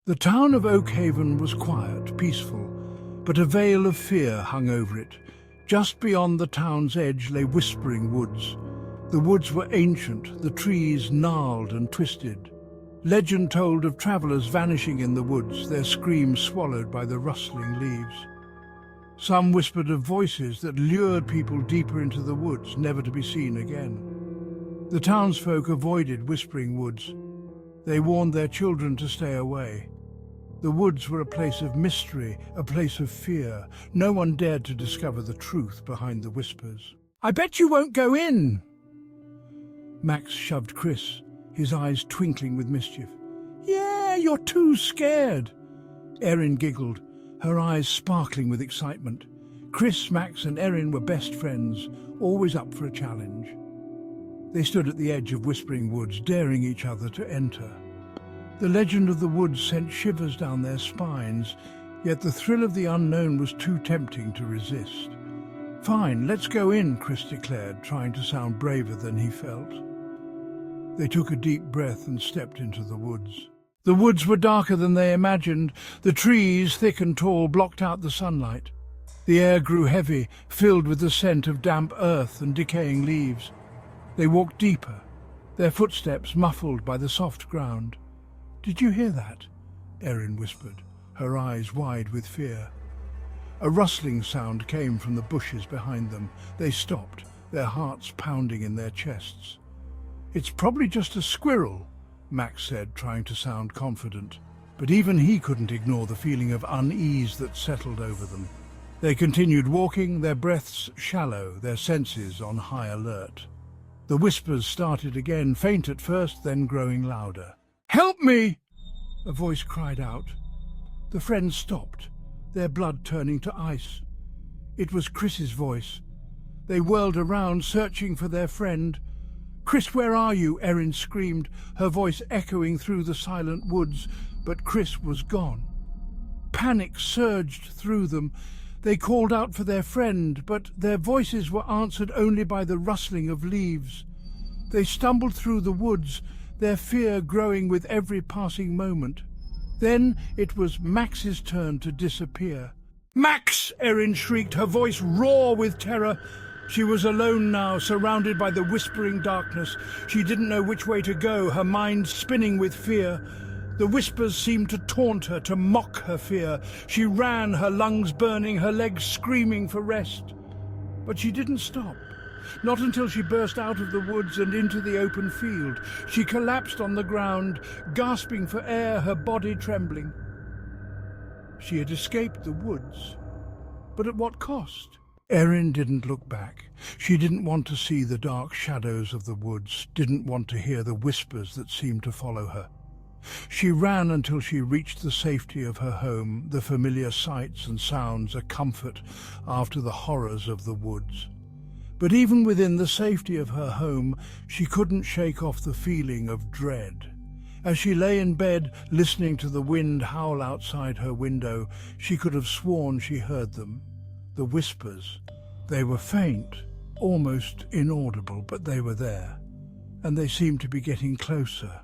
The town of Oakhaven was quiet, peaceful, but a veil of fear hung over it. Just beyond the town's edge lay Whispering Woods. The woods were ancient, the trees gnarled and twisted. Legend told of travelers vanishing in the woods, their screams swallowed by the rustling leaves. Some whispered of voices that lured people deeper into the woods, never to be seen again. The townsfolk avoided Whispering Woods. They warned their children to stay away. The woods were a place of mystery, a place of fear. No one dared to discover the truth behind the whispers. "I bet you won't go in!" Max shoved Chris, his eyes twinkling with mischief. "Yeah, you're too scared." Erin giggled, her eyes sparkling with excitement. Chris, Max and Erin were best friends, always up for a challenge. They stood at the edge of Whispering Woods, daring each other to enter. The legend of the woods sent shivers down their spines, yet the thrill of the unknown was too tempting to resist. "Fine, let's go in," Chris declared, trying to sound braver than he felt. They took a deep breath and stepped into the woods. The woods were darker than they imagined. The trees, thick and tall, blocked out the sunlight. The air grew heavy, filled with the scent of damp earth and decaying leaves. They walked deeper, their footsteps muffled by the soft ground. "Did you hear that?" Erin whispered, her eyes wide with fear. A rustling sound came from the bushes behind them. They stopped, their hearts pounding in their chests. "It's probably just a squirrel," Max said, trying to sound confident. But even he couldn't ignore the feeling of unease that settled over them. They continued walking, their breaths shallow, their senses on high alert. The whispers started again, faint at first, then growing louder. "Help me!" a voice cried out. The friends stopped, their blood turning to ice. It was Chris's voice. They whirled around, searching for their friend. "Chris, where are you?" Erin screamed, her voice echoing through the silent woods, but Chris was gone. Panic surged through them. They called out for their friend, but their voices were answered only by the rustling of leaves. They stumbled through the woods, their fear growing with every passing moment. Then it was Max's turn to disappear. "Max!" Erin shrieked, her voice raw with terror. She was alone now, surrounded by the whispering darkness. She didn't know which way to go, her mind spinning with fear. The whispers seemed to taunt her, to mock her fear. She ran, her lungs burning, her legs screaming for rest. But she didn't stop. Not until she burst out of the woods and into the open field. She collapsed on the ground, gasping for air, her body trembling. She had escaped the woods, but at what cost? Erin didn't look back. She didn't want to see the dark shadows of the woods, didn't want to hear the whispers that seemed to follow her. She ran until she reached the safety of her home, the familiar sights and sounds a comfort after the horrors of the woods. But even within the safety of her home, she couldn't shake off the feeling of dread. As she lay in bed, listening to the wind howl outside her window, she could have sworn she heard them. The whispers. They were faint, almost inaudible, but they were there, and they seemed to be getting closer.